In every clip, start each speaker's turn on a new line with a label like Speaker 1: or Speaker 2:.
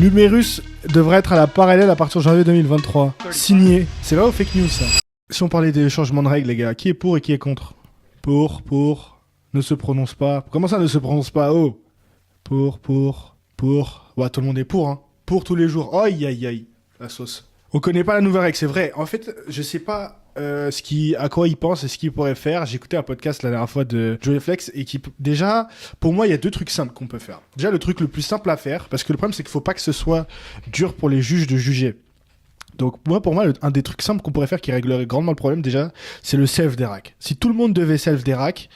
Speaker 1: L'humérus devrait être à la parallèle à partir de janvier 2023. Signé. C'est vrai ou fake news ça? Si on parlait des changements de règles, les gars, qui est pour et qui est contre? Pour, ne se prononce pas. Comment ça ne se prononce pas? Oh. Pour. Ouais, tout le monde est pour, hein. Pour tous les jours. Aïe, aïe, aïe. La sauce. On connaît pas la nouvelle règle, c'est vrai. En fait, je sais pas à quoi il pense et ce qu'il pourrait faire. J'ai écouté un podcast la dernière fois de Joey Flex et déjà, pour moi, il y a deux trucs simples qu'on peut faire. Déjà, le truc le plus simple à faire, parce que le problème, c'est qu'il faut pas que ce soit dur pour les juges de juger. Donc pour moi, un des trucs simples qu'on pourrait faire qui réglerait grandement le problème déjà, c'est le self-dérack. Si tout le monde devait self-dérack,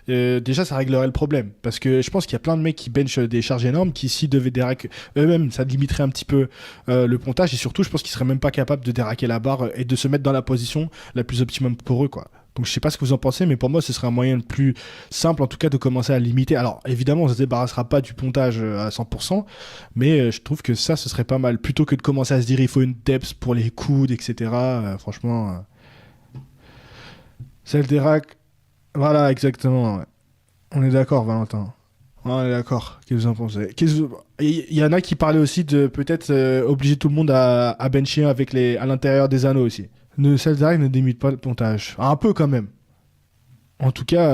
Speaker 1: déjà ça réglerait le problème. Parce que je pense qu'il y a plein de mecs qui benchent des charges énormes qui s'ils devaient dérack eux-mêmes, ça limiterait un petit peu le pontage. Et surtout, je pense qu'ils seraient même pas capables de déraquer la barre et de se mettre dans la position la plus optimum pour eux, quoi. Donc je sais pas ce que vous en pensez, mais pour moi ce serait un moyen le plus simple en tout cas de commencer à limiter. Alors évidemment on se débarrassera pas du pontage à 100%, mais je trouve que ça ce serait pas mal. Plutôt que de commencer à se dire il faut une depth pour les coudes, etc. Franchement, celle des racks, voilà exactement. Ouais. On est d'accord Valentin. Ouais, on est d'accord. Qu'est-ce que vous en pensez? Il y en a qui parlaient aussi de peut-être obliger tout le monde à bencher avec à l'intérieur des anneaux aussi. Le self-dérack ne limite pas le pontage. Un peu quand même. En tout cas,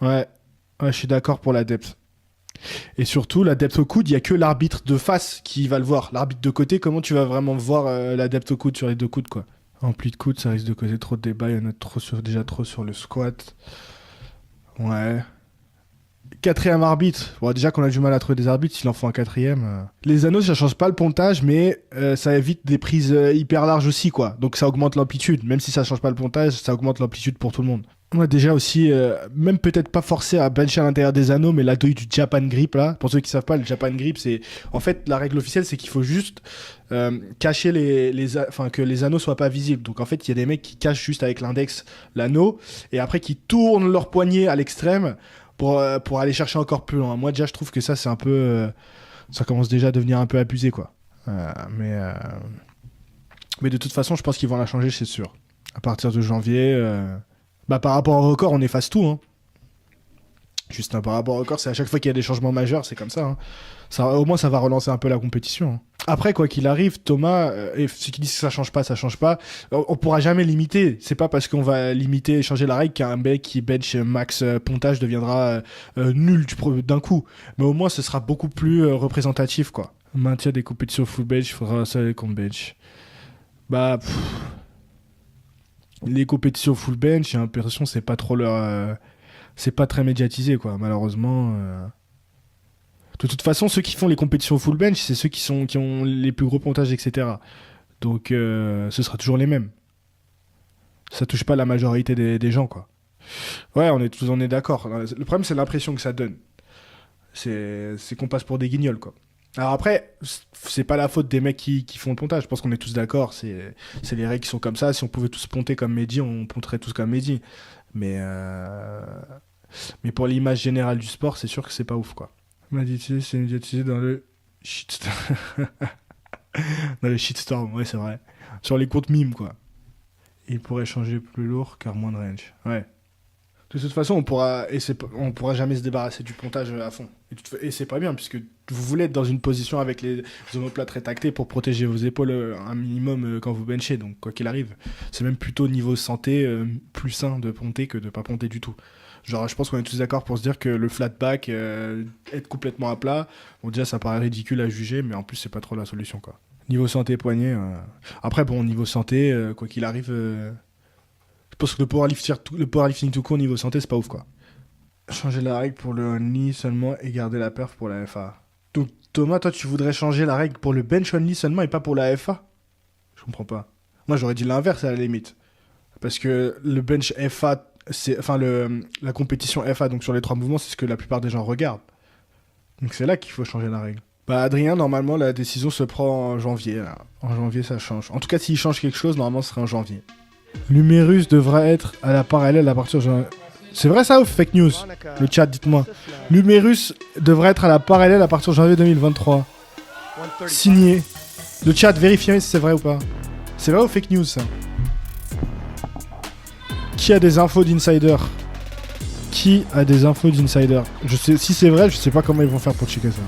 Speaker 1: ouais, je suis d'accord pour la depth. Et surtout, la depth au coude, il n'y a que l'arbitre de face qui va le voir. L'arbitre de côté, comment tu vas vraiment voir la depth au coude sur les deux coudes, quoi. Ampli de coude, ça risque de causer trop de débats. Il y en a déjà trop sur le squat. Ouais. Quatrième arbitre. Bon, déjà qu'on a du mal à trouver des arbitres, s'il en faut un quatrième. Les anneaux, ça change pas le pontage, mais ça évite des prises hyper larges aussi, quoi. Donc ça augmente l'amplitude. Même si ça change pas le pontage, ça augmente l'amplitude pour tout le monde. Moi, déjà aussi, même peut-être pas forcé à bencher à l'intérieur des anneaux, mais la douille du Japan Grip, là. Pour ceux qui savent pas, le Japan Grip, c'est... En fait, la règle officielle, c'est qu'il faut juste cacher que les anneaux soient pas visibles. Donc en fait, il y a des mecs qui cachent juste avec l'index l'anneau, et après qui tournent leur poignet à l'extrême pour aller chercher encore plus loin. Moi, déjà, je trouve que ça, c'est un peu... ça commence déjà à devenir un peu abusé, quoi. Mais de toute façon, je pense qu'ils vont la changer, c'est sûr. À partir de janvier... par rapport au record, on efface tout. Hein. Juste par rapport au record, c'est à chaque fois qu'il y a des changements majeurs, c'est comme ça. Hein. Au moins, ça va relancer un peu la compétition. Hein. Après, quoi qu'il arrive, Thomas, et ceux qui disent que ça change pas. On pourra jamais limiter. C'est pas parce qu'on va limiter et changer la règle qu'un mec qui bench max pontage deviendra nul d'un coup. Mais au moins, ce sera beaucoup plus représentatif, quoi. Maintien des compétitions full bench, il faudra ça avec compte bench. Les compétitions full bench, j'ai l'impression que c'est pas trop c'est pas très médiatisé, quoi, malheureusement. De toute façon, ceux qui font les compétitions full bench, c'est ceux qui ont les plus gros pontages, etc. Donc, ce sera toujours les mêmes. Ça touche pas la majorité des gens, quoi. Ouais, on est d'accord. Le problème, c'est l'impression que ça donne. C'est qu'on passe pour des guignols, quoi. Alors après, c'est pas la faute des mecs qui font le pontage. Je pense qu'on est tous d'accord. C'est les règles qui sont comme ça. Si on pouvait tous ponter comme Mehdi, on ponterait tous comme Mehdi. Mais pour l'image générale du sport, c'est sûr que c'est pas ouf, quoi. Médiatiser, c'est médiatisé dans le shitstorm. Dans le shitstorm, ouais, c'est vrai. Sur les comptes mimes, quoi. Il pourrait changer plus lourd car moins de range. Ouais. De toute façon, on pourra jamais se débarrasser du pontage à fond. Et c'est pas bien, puisque vous voulez être dans une position avec les omoplates rétractées pour protéger vos épaules un minimum quand vous benchez. Donc, quoi qu'il arrive, c'est même plutôt niveau santé plus sain de ponter que de pas ponter du tout. Genre, je pense qu'on est tous d'accord pour se dire que le flat back, être complètement à plat, bon, déjà, ça paraît ridicule à juger, mais en plus, c'est pas trop la solution, quoi. Niveau santé poignet. Après, bon, niveau santé, quoi qu'il arrive... Je pense que le powerlifting tout court niveau santé, c'est pas ouf, quoi. Changer la règle pour le only seulement et garder la perf pour la FA. Donc Thomas, toi tu voudrais changer la règle pour le bench only seulement et pas pour la FA? Je comprends pas. Moi j'aurais dit l'inverse à la limite. Parce que le bench FA, la compétition FA, donc sur les 3 mouvements, c'est ce que la plupart des gens regardent. Donc c'est là qu'il faut changer la règle. Adrien, normalement la décision se prend en janvier. Là. En janvier ça change. En tout cas s'il change quelque chose, normalement ce serait en janvier. L'humérus devra être à la parallèle à partir de... C'est vrai ça ou fake news? Le chat, dites-moi. L'humérus devrait être à la parallèle à partir de janvier 2023. Signé. Le chat, vérifiez si c'est vrai ou pas. C'est vrai ou fake news ça? Qui a des infos d'insider? Je sais, si c'est vrai, je sais pas comment ils vont faire pour checker ça.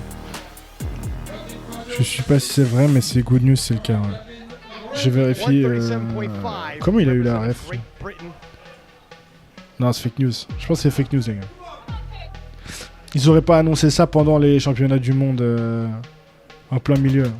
Speaker 1: Je sais pas si c'est vrai, mais c'est good news, c'est le cas. Ouais. J'ai vérifié. Comment il a eu la ref? Non, c'est fake news. Je pense que c'est fake news, les gars. Ils auraient pas annoncé ça pendant les championnats du monde en plein milieu.